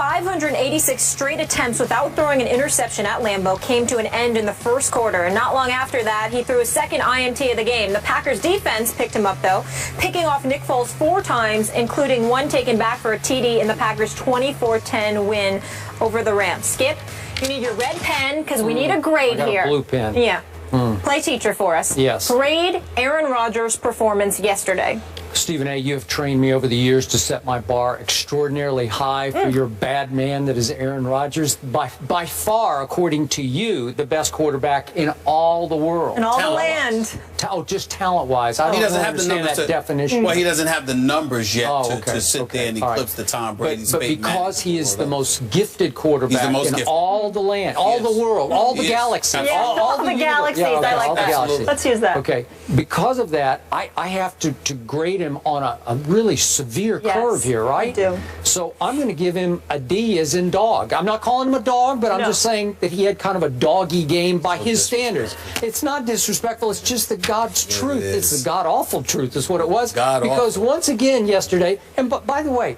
586 straight attempts without throwing an interception at Lambeau came to an end in the first quarter, and not long after that, he threw his second INT of the game. The Packers defense picked him up, though, picking off Nick Foles 4 times, including one taken back for a TD in the Packers' 24-10 win over the Rams. Skip, you need your red pen because we need a grade here. A blue pen. Yeah. Play teacher for us. Yes. Grade Aaron Rodgers' performance yesterday. Stephen A., you have trained me over the years to set my bar extraordinarily high for your bad man that is Aaron Rodgers. By far, according to you, the best quarterback in all the world. In all the land. Just talent-wise. I don't understand that definition. Well, he doesn't have the numbers yet to sit there and eclipse the Tom Brady's. But because he is the most gifted quarterback in all the land, all the world, all the galaxies. Yeah, all the galaxies. I like that. Let's use that. Okay. Because of that, I have to grade him on a really severe curve here, right? I do. So I'm going to give him a D as in dog. I'm not calling him a dog, but I'm just saying that he had kind of a doggy game by his standards. It's not disrespectful. It's just the God's truth. It's the God-awful truth is what it was. Because once again yesterday, and by the way,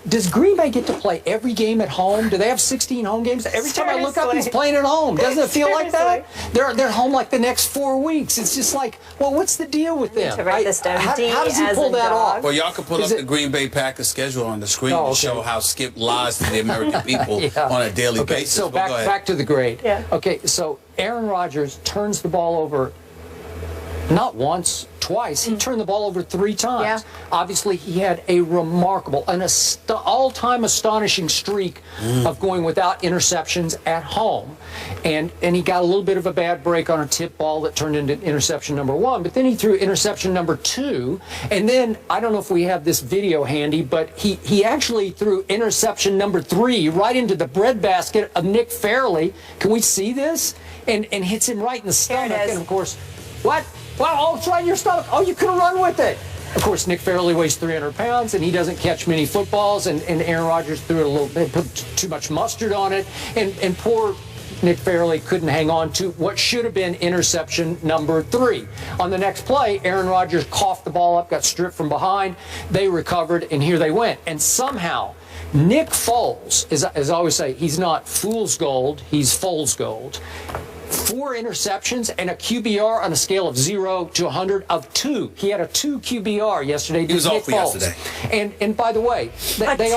does Green Bay get to play every game at home? Do they have 16 home games? Every time I look up, he's playing at home. Doesn't it feel like that? They're home like the next 4 weeks. It's just like, well, what's the deal with them? Write this down. How does he pull that off? Well, y'all can pull up the Green Bay Packers schedule on the screen to show how Skip lies to the American people on a daily basis. So back to the grade. Okay, so Aaron Rodgers turns the ball over not once, twice. He turned the ball over 3 times. Obviously, he had a remarkable, all-time astonishing streak of going without interceptions at home. And he got a little bit of a bad break on a tip ball that turned into interception number 1. But then he threw interception number 2. And then, I don't know if we have this video handy, but he actually threw interception number 3 right into the breadbasket of Nick Fairley. Can we see this? And hits him right in the stomach. And, of course, what? Wow, it's right in your stomach. Oh, you could have run with it. Of course, Nick Fairley weighs 300 pounds, and he doesn't catch many footballs, and Aaron Rodgers threw it a little bit, put too much mustard on it, and poor Nick Fairley couldn't hang on to what should have been interception number 3. On the next play, Aaron Rodgers coughed the ball up, got stripped from behind. They recovered, and here they went. And somehow, Nick Foles, as I always say, he's not fool's gold, he's Foles gold. 4 interceptions and a QBR on a scale of 0 to 100 of 2. He had a 2 QBR yesterday. He was off yesterday. And by the way, they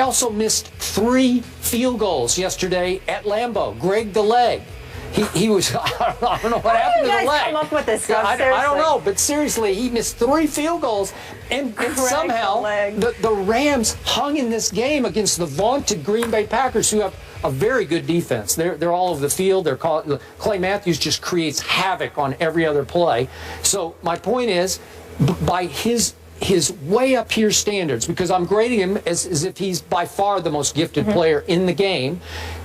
also missed 3 field goals yesterday at Lambeau. Greg the leg. He was, I don't know what happened to the leg. How do you guys come up with this stuff? I don't know, but seriously, he missed 3 field goals, and somehow the Rams hung in this game against the vaunted Green Bay Packers, who have a very good defense. They're all over the field. Clay Matthews just creates havoc on every other play. So my point is, by his way up here standards, because I'm grading him as if he's by far the most gifted player in the game,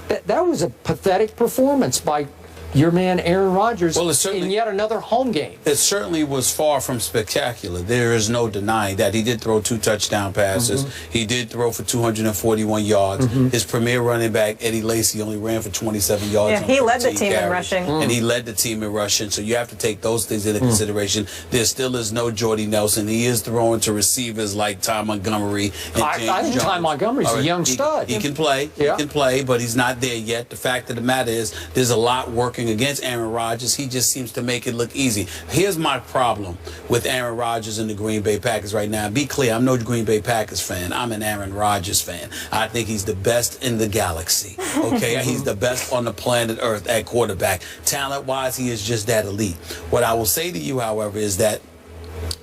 that was a pathetic performance by your man Aaron Rodgers in yet another home game. It certainly was far from spectacular. There is no denying that. He did throw 2 touchdown passes. He did throw for 241 yards. His premier running back, Eddie Lacy, only ran for 27 yards. Yeah, he led the team in rushing. And he led the team in rushing. So you have to take those things into consideration. There still is no Jordy Nelson. He is throwing to receivers like Ty Montgomery and James I think Jones. Ty Montgomery's a young stud. He can play. He can play, but he's not there yet. The fact of the matter is, there's a lot working against Aaron Rodgers. He just seems to make it look easy. Here's my problem with Aaron Rodgers and the Green Bay Packers right now. Be clear, I'm no Green Bay Packers fan. I'm an Aaron Rodgers fan. I think he's the best in the galaxy. Okay, he's the best on the planet Earth at quarterback. Talent-wise, he is just that elite. What I will say to you, however, is that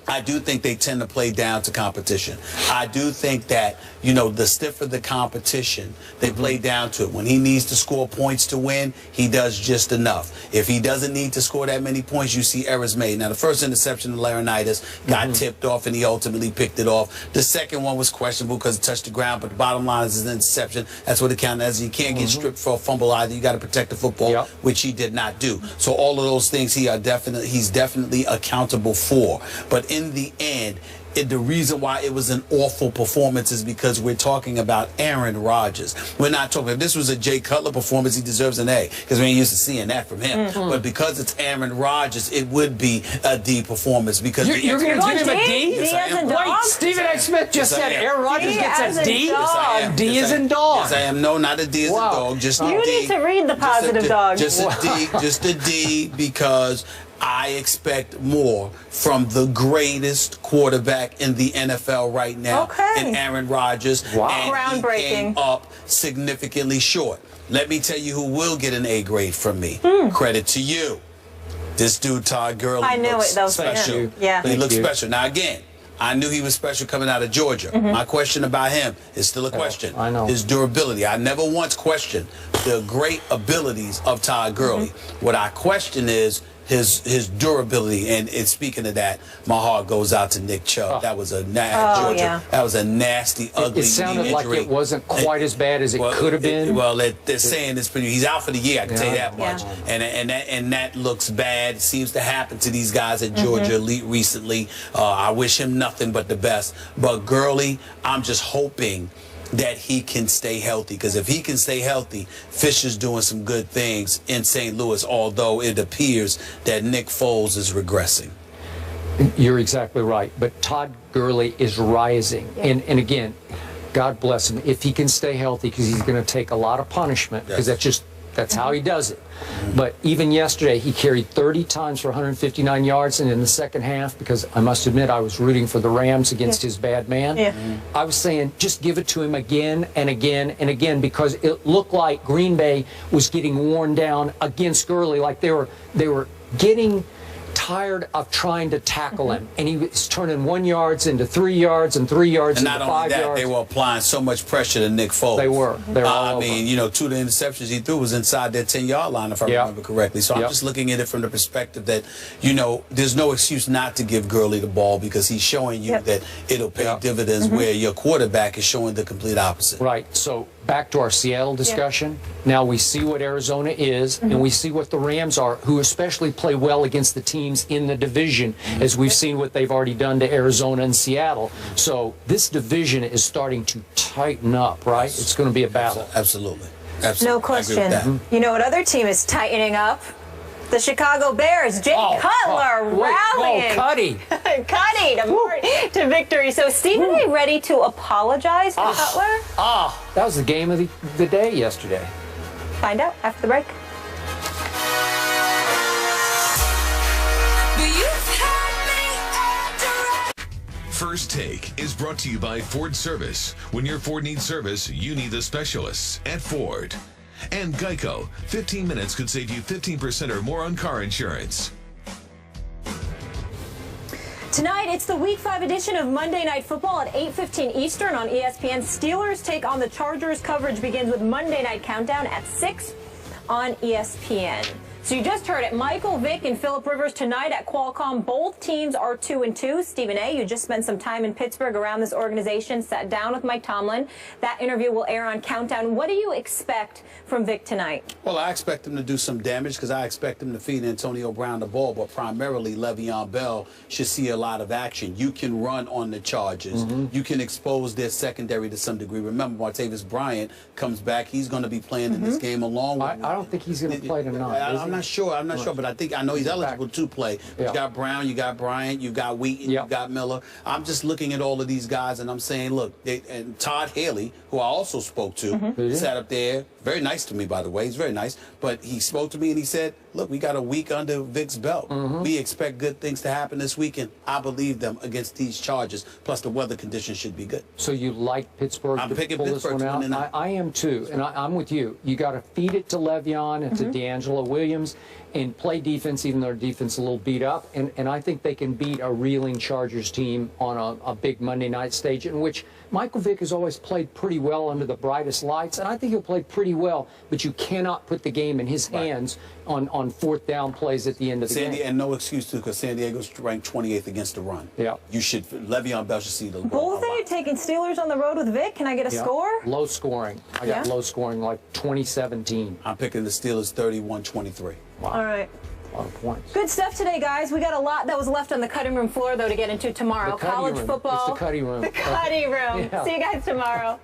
I do think they tend to play down to competition. I do think that, you know, the stiffer the competition, they play down to it. When he needs to score points to win, he does just enough. If he doesn't need to score that many points, you see errors made. Now, the first interception of Laurinaitis got tipped off, and he ultimately picked it off. The second one was questionable because it touched the ground, but the bottom line is an interception. That's what it counted as. You can't get stripped for a fumble either. You got to protect the football, which he did not do. So all of those things he's definitely accountable for. But in the end, the reason why it was an awful performance is because we're talking about Aaron Rodgers. We're not talking, if this was a Jay Cutler performance, he deserves an A, because we ain't used to seeing that from him. But because it's Aaron Rodgers, it would be a D performance, because you're going to give him a D? Yes, I am. Wait, Stephen A. Smith just said Aaron Rodgers gets a D? Yes, I am. D is in dog. Yes, I am. No, not a D as in dog, just a D. You need to read the positive dog. Just a D, just a D, because I expect more from the greatest quarterback in the NFL right now, in Aaron Rodgers. Wow. And Groundbreaking. he came up significantly short. Let me tell you who will get an A grade from me. Credit to you. This dude, Todd Gurley, I knew looks it, though. special. Yeah. He looks special. Now, again, I knew he was special coming out of Georgia. My question about him is still a question. I know. His durability. I never once questioned the great abilities of Todd Gurley. What I question is his durability, and speaking of that, my heart goes out to Nick Chubb. That was a Georgia. That was a nasty, ugly It sounded knee like injury. it wasn't quite as bad as it could have been. They're saying it's pretty. He's out for the year. I can tell you that much. And that looks bad. It seems to happen to these guys at Georgia recently. I wish him nothing but the best. But Gurley, I'm just hoping that he can stay healthy, because if he can stay healthy, Fisher's doing some good things in St. Louis, although it appears that Nick Foles is regressing. You're exactly right. But Todd Gurley is rising. And again, God bless him. If he can stay healthy, because he's going to take a lot of punishment, because that's how he does it. But even yesterday, he carried 30 times for 159 yards, and in the second half, because I must admit I was rooting for the Rams against his bad man, I was saying just give it to him again and again and again, because it looked like Green Bay was getting worn down against Gurley, like they were getting tired of trying to tackle him, and he was turning 1 yard into 3 yards and 3 yards into 5 yards. And not only that, they were applying so much pressure to Nick Foles. They were. I mean, you know, 2 of the interceptions he threw was inside their 10-yard line, if I remember correctly. So I'm just looking at it from the perspective that, you know, there's no excuse not to give Gurley the ball, because he's showing you that it'll pay dividends, where your quarterback is showing the complete opposite. Right. So back to our Seattle discussion. Now we see what Arizona is, and we see what the Rams are, who especially play well against the teams in the division, as we've seen what they've already done to Arizona and Seattle. So this division is starting to tighten up, right? It's going to be a battle. Absolutely. No question. You know what other team is tightening up? The Chicago Bears. Jay Cutler rallying. Cuddy. Cuddy to victory. So, Stephen A. ready to apologize to Cutler? That was the game of the day yesterday. Find out after the break. First Take is brought to you by Ford Service. When your Ford needs service, you need the specialists at Ford. And Geico. 15 minutes could save you 15% or more on car insurance. Tonight, it's the Week 5 edition of Monday Night Football at 8:15 Eastern on ESPN. Steelers take on the Chargers. Coverage begins with Monday Night Countdown at 6 on ESPN. So you just heard it. Michael Vick and Phillip Rivers tonight at Qualcomm. Both teams are 2-2. Stephen A., you just spent some time in Pittsburgh around this organization, sat down with Mike Tomlin. That interview will air on Countdown. What do you expect from Vick tonight? Well, I expect him to do some damage, because I expect him to feed Antonio Brown the ball, but primarily Le'Veon Bell should see a lot of action. You can run on the Chargers. You can expose their secondary to some degree. Remember, Martavis Bryant comes back. He's going to be playing in this game along with... I don't think he's going to play tonight. I'm not sure. I'm not sure, but I know he's eligible to play. You got Brown, you got Bryant, you got Wheaton, you got Miller. I'm just looking at all of these guys, and I'm saying, look, and Todd Haley, who I also spoke to, sat up there. Very nice to me, by the way. He's very nice. But he spoke to me, and he said, look, we got a week under Vic's belt. We expect good things to happen this weekend. I believe them against these Chargers. Plus, the weather conditions should be good. So you like Pittsburgh to pull this one out? I am, too. And I'm with you. You got to feed it to Le'Veon and to D'Angelo Williams and play defense, even though their defense is a little beat up. And I think they can beat a reeling Chargers team on a big Monday night stage, in which Michael Vick has always played pretty well under the brightest lights, and I think he'll play pretty well, but you cannot put the game in his hands on fourth down plays at the end of the game. And no excuse, too, because San Diego's ranked 28th against the run. You should, Le'Veon Bell should see the ball. Both of you taking Steelers on the road with Vic. Can I get a score? Low scoring. I got low scoring, like 2017. I'm picking the Steelers 31-23. All right. A lot of points. Good stuff today, guys. We got a lot that was left on the cutting room floor, though, to get into tomorrow. College football. It's the cutting room. The cutting room. Yeah. See you guys tomorrow.